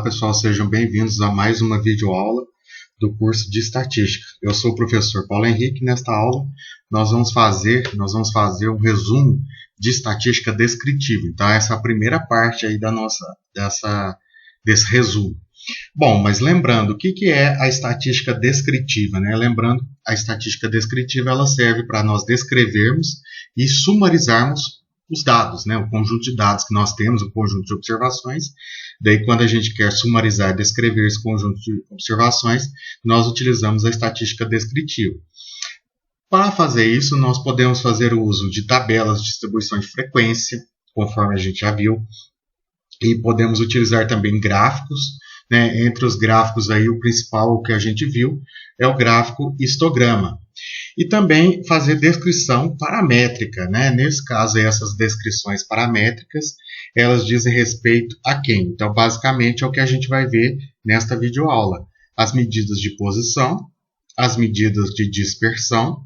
pessoal, sejam bem-vindos a mais uma videoaula do curso de Estatística. Eu sou o professor Paulo Henrique. Nesta aula nós vamos fazer um resumo de estatística descritiva. Então essa é a primeira parte aí desse resumo. Bom, mas lembrando, o que é a estatística descritiva, né? Lembrando, a estatística descritiva ela serve para nós descrevermos e sumarizarmos os dados, né? O conjunto de dados que nós temos, o conjunto de observações. Daí, quando a gente quer sumarizar e descrever esse conjunto de observações, nós utilizamos a estatística descritiva. Para fazer isso, nós podemos fazer o uso de tabelas de distribuição de frequência, conforme a gente já viu, e podemos utilizar também gráficos, né? Entre os gráficos, aí, o principal que a gente viu é o gráfico histograma. E também fazer descrição paramétrica, né? Nesse caso, essas descrições paramétricas, elas dizem respeito a quem? Então, basicamente, é o que a gente vai ver nesta videoaula. As medidas de posição, as medidas de dispersão,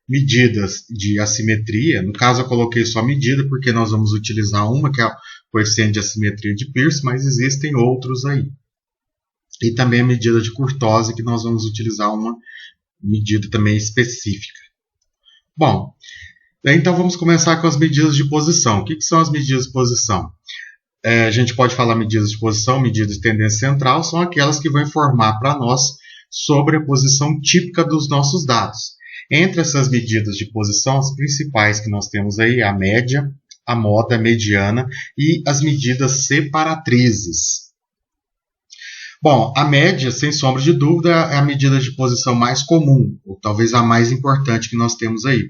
medidas de assimetria. No caso, eu coloquei só medida, porque nós vamos utilizar uma, que é o coeficiente de assimetria de Pearce, mas existem outros aí. E também a medida de kurtose, que nós vamos utilizar uma medida também específica. Bom, então vamos começar com as medidas de posição. O que são as medidas de posição? A gente pode falar medidas de posição, medidas de tendência central, são aquelas que vão informar para nós sobre a posição típica dos nossos dados. Entre essas medidas de posição, as principais que nós temos aí, a média, a moda, a mediana e as medidas separatrizes. Bom, a média, sem sombra de dúvida, é a medida de posição mais comum, ou talvez a mais importante que nós temos aí.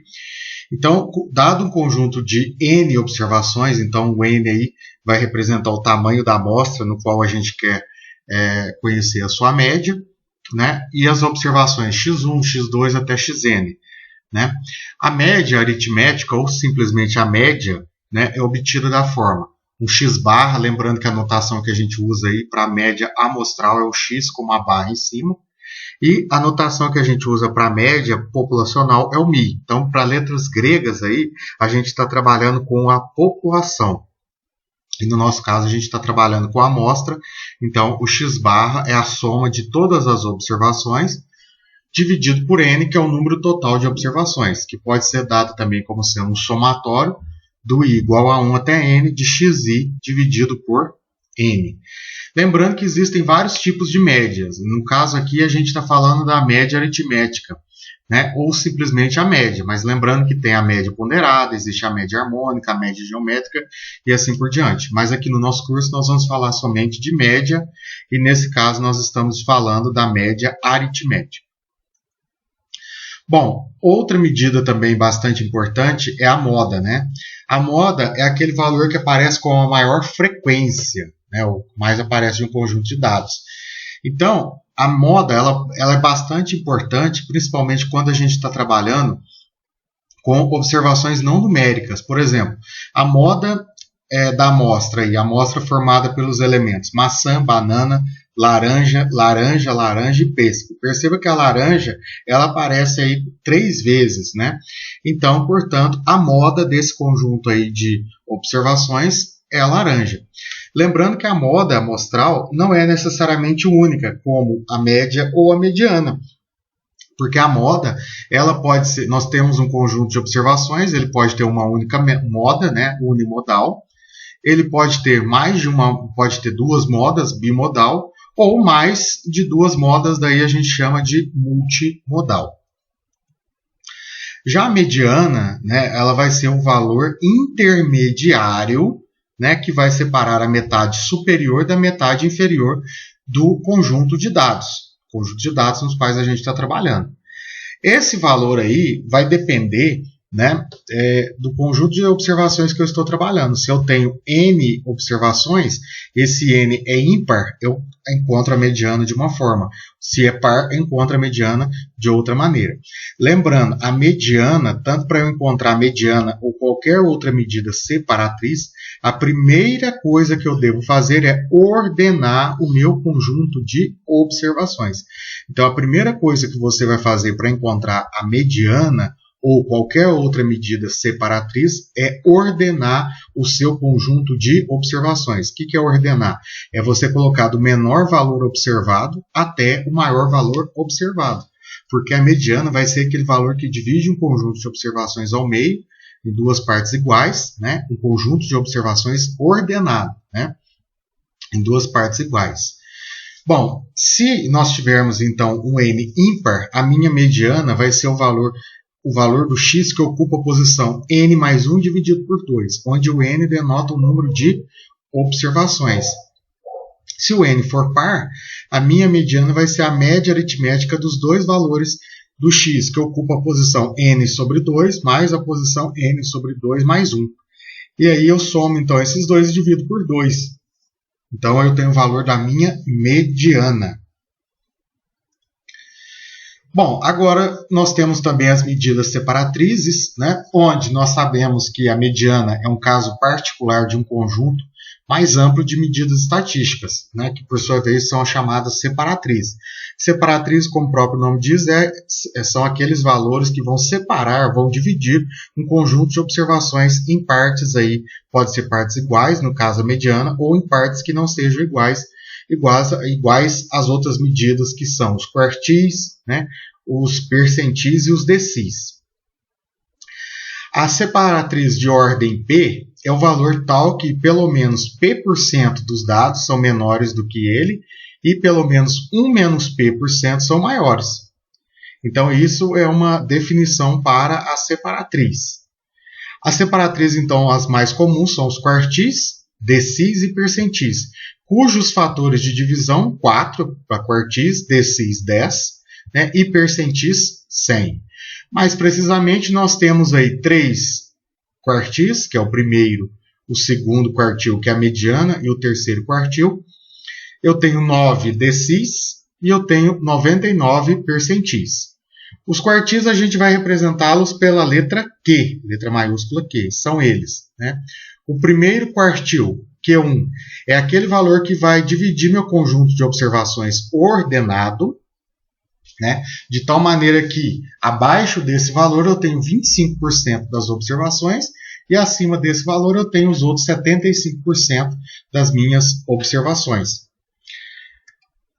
Então, dado um conjunto de N observações, então o N aí vai representar o tamanho da amostra no qual a gente quer conhecer a sua média, né? E as observações x1, x2 até xn. Né? A média aritmética, ou simplesmente a média, né, é obtida da forma um x barra, lembrando que a notação que a gente usa aí para a média amostral é o x com uma barra em cima, e a notação que a gente usa para a média populacional é o mi. Então, para letras gregas aí, a gente está trabalhando com a população. E no nosso caso, a gente está trabalhando com a amostra. Então, o x barra é a soma de todas as observações, dividido por n, que é o número total de observações, que pode ser dado também como sendo um somatório do i igual a 1 até n de xi dividido por n. Lembrando que existem vários tipos de médias. No caso aqui, a gente está falando da média aritmética, né? Ou simplesmente a média. Mas lembrando que tem a média ponderada, existe a média harmônica, a média geométrica e assim por diante. Mas aqui no nosso curso nós vamos falar somente de média e nesse caso nós estamos falando da média aritmética. Bom, outra medida também bastante importante é a moda, né? A moda é aquele valor que aparece com a maior frequência, né? O que mais aparece de um conjunto de dados. Então, a moda ela é bastante importante, principalmente quando a gente está trabalhando com observações não numéricas. Por exemplo, a moda da amostra, a amostra formada pelos elementos maçã, banana, laranja, laranja, laranja e pêssego. Perceba que a laranja ela aparece aí 3 vezes, né? Então, portanto, a moda desse conjunto aí de observações é a laranja. Lembrando que a moda amostral não é necessariamente única, como a média ou a mediana. Porque a moda, ela pode ser, nós temos um conjunto de observações, ele pode ter uma única moda, né, unimodal. Ele pode ter pode ter 2 modas, bimodal, ou mais de 2 modas, daí a gente chama de multimodal. Já a mediana, né, ela vai ser um valor intermediário, né, que vai separar a metade superior da metade inferior do conjunto de dados nos quais a gente está trabalhando. Esse valor aí vai depender, né, do conjunto de observações que eu estou trabalhando. Se eu tenho n observações, esse n é ímpar, eu encontro a mediana de uma forma. Se é par, eu encontro a mediana de outra maneira. Lembrando, a mediana, tanto para eu encontrar a mediana ou qualquer outra medida separatriz, a primeira coisa que eu devo fazer é ordenar o meu conjunto de observações. Então, a primeira coisa que você vai fazer para encontrar a mediana ou qualquer outra medida separatriz é ordenar o seu conjunto de observações. O que é ordenar? É você colocar do menor valor observado até o maior valor observado. Porque a mediana vai ser aquele valor que divide um conjunto de observações ao meio, em duas partes iguais, né? Um conjunto de observações ordenado, né? Em duas partes iguais. Bom, se nós tivermos então um n ímpar, a minha mediana vai ser o valor do x que ocupa a posição n mais 1 dividido por 2, onde o n denota o número de observações. Se o n for par, a minha mediana vai ser a média aritmética dos dois valores do x, que ocupa a posição n sobre 2 mais a posição n sobre 2 mais 1. E aí eu somo então esses dois e divido por 2. Então, eu tenho o valor da minha mediana. Bom, agora nós temos também as medidas separatrizes, né, onde nós sabemos que a mediana é um caso particular de um conjunto mais amplo de medidas estatísticas, né, que por sua vez são as chamadas separatrizes. Separatrizes, como o próprio nome diz, são aqueles valores que vão separar, vão dividir um conjunto de observações em partes aí, pode ser partes iguais, no caso a mediana, ou em partes que não sejam iguais às outras medidas que são os quartis, né, os percentis e os decis. A separatriz de ordem P é o valor tal que pelo menos P% dos dados são menores do que ele e pelo menos 1 menos P% são maiores. Então, isso é uma definição para a separatriz. As separatrizes, então, as mais comuns são os quartis, decis e percentis, cujos fatores de divisão, 4 para quartis, decis 10, né, e percentis 100. Mais precisamente, nós temos aí 3 quartis, que é o primeiro, o segundo quartil, que é a mediana, e o terceiro quartil. Eu tenho 9 decis e eu tenho 99 percentis. Os quartis a gente vai representá-los pela letra Q, letra maiúscula Q, são eles, né? O primeiro quartil, Q1, é aquele valor que vai dividir meu conjunto de observações ordenado, né? De tal maneira que abaixo desse valor eu tenho 25% das observações e acima desse valor eu tenho os outros 75% das minhas observações.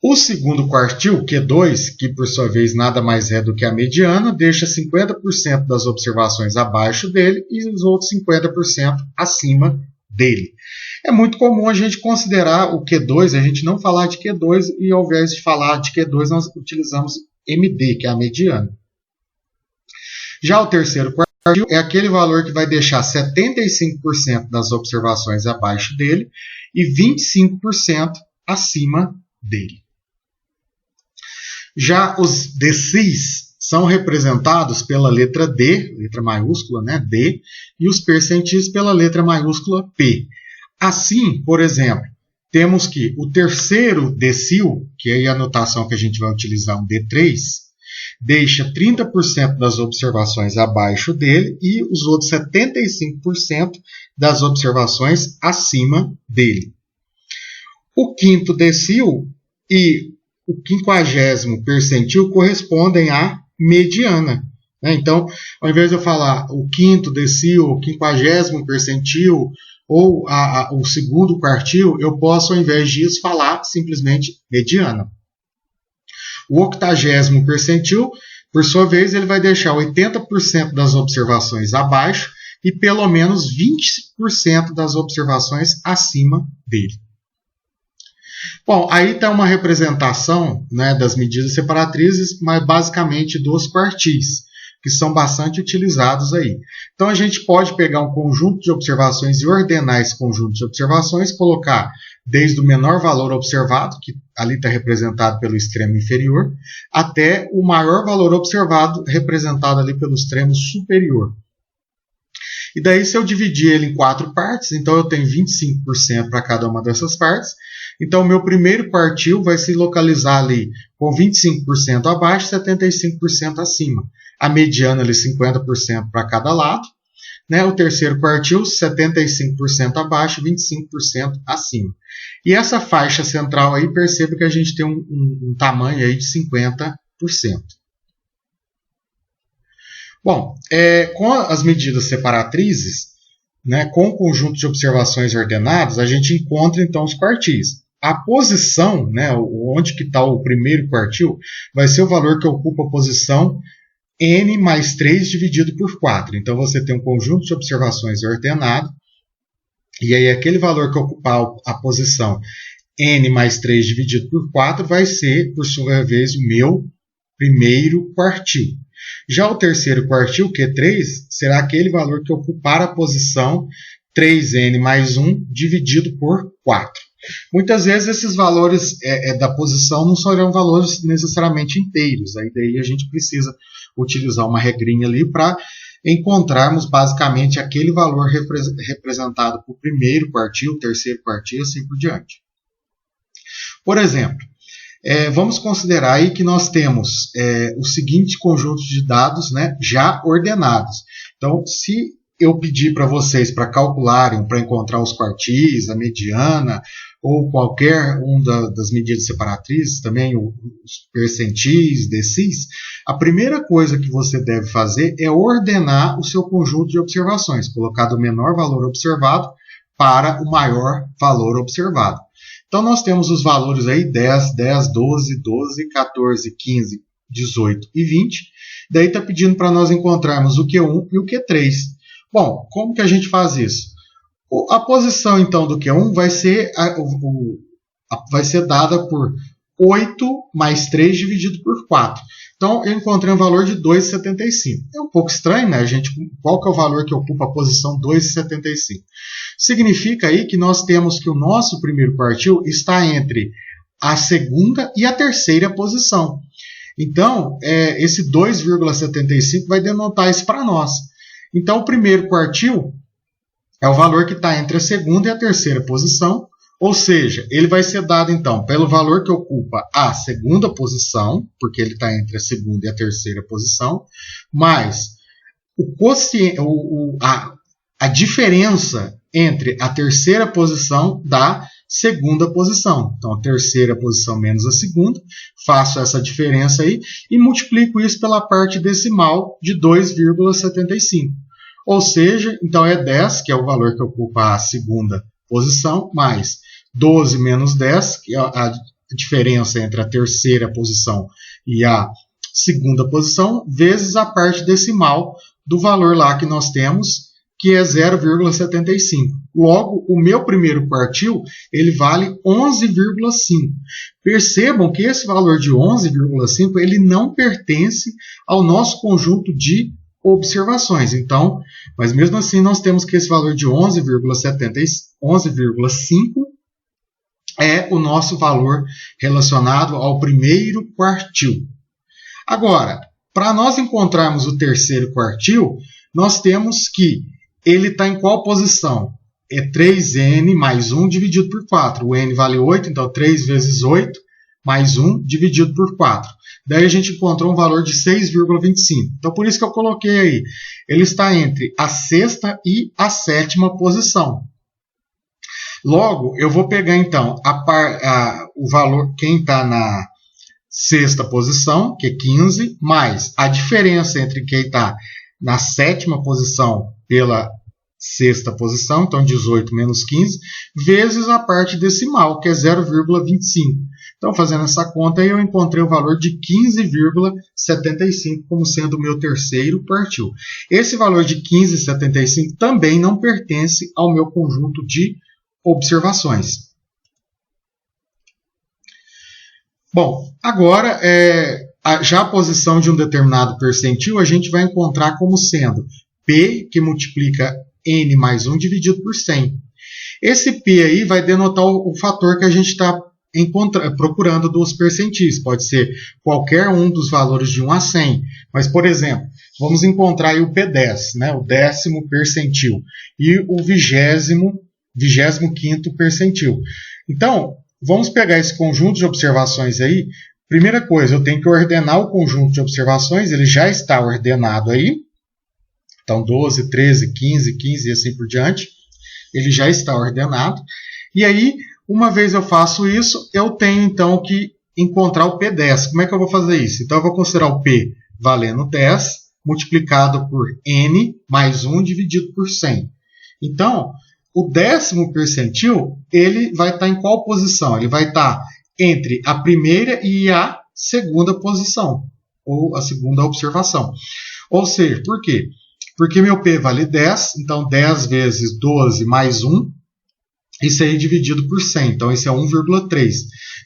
O segundo quartil, Q2, que por sua vez nada mais é do que a mediana, deixa 50% das observações abaixo dele e os outros 50% acima dele. É muito comum a gente considerar o Q2, a gente não falar de Q2 e ao invés de falar de Q2 nós utilizamos MD, que é a mediana. Já o terceiro quartil é aquele valor que vai deixar 75% das observações abaixo dele e 25% acima dele. Já os decis são representados pela letra D, letra maiúscula, né, D, e os percentis pela letra maiúscula P. Assim, por exemplo, temos que o terceiro decil, que é a notação que a gente vai utilizar, um D3, deixa 30% das observações abaixo dele e os outros 75% das observações acima dele. O quinto decil e o 50º percentil correspondem à mediana. Então, ao invés de eu falar o quinto decil, o 50º percentil ou o segundo quartil, eu posso, ao invés disso, falar simplesmente mediana. O 80º percentil, por sua vez, ele vai deixar 80% das observações abaixo e pelo menos 20% das observações acima dele. Bom, aí está uma representação, né, das medidas separatrizes, mas basicamente dos quartis, que são bastante utilizados aí. Então, a gente pode pegar um conjunto de observações e ordenar esse conjunto de observações, colocar desde o menor valor observado, que ali está representado pelo extremo inferior, até o maior valor observado, representado ali pelo extremo superior. E daí, se eu dividir ele em 4 partes, então eu tenho 25% para cada uma dessas partes. Então, o meu primeiro quartil vai se localizar ali com 25% abaixo e 75% acima. A mediana ali 50% para cada lado. Né? O terceiro quartil, 75% abaixo e 25% acima. E essa faixa central aí, perceba que a gente tem um tamanho aí de 50%. Bom, com as medidas separatrizes, né, com o conjunto de observações ordenadas, a gente encontra então os quartis. A posição, né, onde que está o primeiro quartil, vai ser o valor que ocupa a posição n mais 3 dividido por 4. Então você tem um conjunto de observações ordenado, e aí aquele valor que ocupar a posição n mais 3 dividido por 4 vai ser, por sua vez, o meu primeiro quartil. Já o terceiro quartil, Q3, será aquele valor que ocupar a posição 3n mais 1 dividido por 4. Muitas vezes esses valores da posição não serão valores necessariamente inteiros. Aí daí a gente precisa utilizar uma regrinha ali para encontrarmos basicamente aquele valor representado por primeiro quartil, terceiro quartil e assim por diante. Por exemplo, vamos considerar aí que nós temos o seguinte conjunto de dados, né, já ordenados. Então, se eu pedir para vocês para calcularem, para encontrar os quartis, a mediana, ou qualquer das medidas separatrizes, também os percentis, decis, a primeira coisa que você deve fazer é ordenar o seu conjunto de observações, colocar do menor valor observado para o maior valor observado. Então, nós temos os valores aí 10, 10, 12, 12, 14, 15, 18 e 20. Daí está pedindo para nós encontrarmos o Q1 e o Q3. Bom, como que a gente faz isso? A posição, então, do Q1 vai ser dada por 8 mais 3 dividido por 4. Então, eu encontrei um valor de 2,75. É um pouco estranho, né? Qual que é o valor que ocupa a posição 2,75? Significa aí que nós temos que o nosso primeiro quartil está entre a segunda e a terceira posição. Então, esse 2,75 vai denotar isso para nós. Então, o primeiro quartil é o valor que está entre a segunda e a terceira posição, ou seja, ele vai ser dado, então, pelo valor que ocupa a segunda posição, porque ele está entre a segunda e a terceira posição, mais a diferença entre a terceira posição da segunda posição. Então, a terceira posição menos a segunda, faço essa diferença aí e multiplico isso pela parte decimal de 2,75. Ou seja, então é 10, que é o valor que ocupa a segunda posição, mais 12 menos 10, que é a diferença entre a terceira posição e a segunda posição, vezes a parte decimal do valor lá que nós temos, que é 0,75. Logo, o meu primeiro quartil, ele vale 11,5. Percebam que esse valor de 11,5, ele não pertence ao nosso conjunto de observações. Então, mas mesmo assim, nós temos que esse valor de 11,5 é o nosso valor relacionado ao primeiro quartil. Agora, para nós encontrarmos o terceiro quartil, nós temos que ele está em qual posição? É 3n mais 1 dividido por 4. O n vale 8, então 3 vezes 8 mais 1 dividido por 4. Daí a gente encontrou um valor de 6,25. Então, por isso que eu coloquei aí. Ele está entre a sexta e a sétima posição. Logo, eu vou pegar, então, o valor, quem está na sexta posição, que é 15, mais a diferença entre quem está na sétima posição pela sexta posição, então 18 menos 15, vezes a parte decimal, que é 0,25. Então, fazendo essa conta, aí eu encontrei o valor de 15,75 como sendo o meu terceiro quartil. Esse valor de 15,75 também não pertence ao meu conjunto de observações. Bom, agora, já a posição de um determinado percentil, a gente vai encontrar como sendo P, que multiplica n mais 1 dividido por 100. Esse P aí vai denotar o fator que a gente está procurando dos percentis. Pode ser qualquer um dos valores de 1 a 100. Mas, por exemplo, vamos encontrar aí o P10, né, o 10º percentil, e o 25º percentil. Então, vamos pegar esse conjunto de observações aí. Primeira coisa, eu tenho que ordenar o conjunto de observações, ele já está ordenado aí. Então, 12, 13, 15, 15 e assim por diante. Ele já está ordenado. E aí, uma vez eu faço isso, eu tenho então que encontrar o P10. Como é que eu vou fazer isso? Então, eu vou considerar o P valendo 10 multiplicado por n mais 1 dividido por 100. Então, o 10º percentil, ele vai estar em qual posição? Ele vai estar entre a primeira e a segunda posição, ou a segunda observação. Ou seja, por quê? Porque meu P vale 10, então 10 vezes 12 mais 1, isso aí dividido por 100, então isso é 1,3.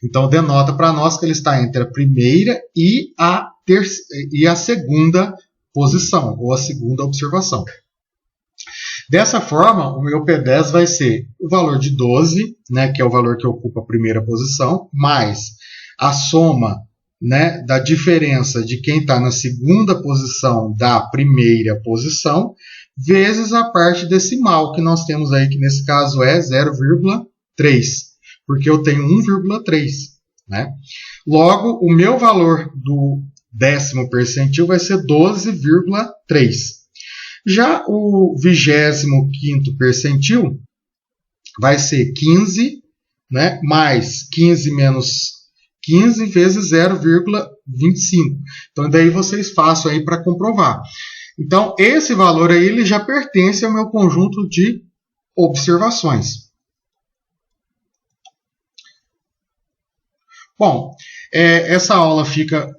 Então denota para nós que ele está entre a primeira e a segunda posição, ou a segunda observação. Dessa forma, o meu P10 vai ser o valor de 12, né, que é o valor que ocupa a primeira posição, mais a soma, né, da diferença de quem está na segunda posição da primeira posição, vezes a parte decimal que nós temos aí, que nesse caso é 0,3, porque eu tenho 1,3. Né? Logo, o meu valor do 10º percentil vai ser 12,3. Já o 25º percentil vai ser 15, né, mais 15 menos 15 vezes 0,25. Então, daí vocês façam aí para comprovar. Então, esse valor aí ele já pertence ao meu conjunto de observações. Bom, essa aula fica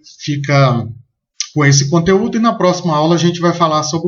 com esse conteúdo e na próxima aula a gente vai falar sobre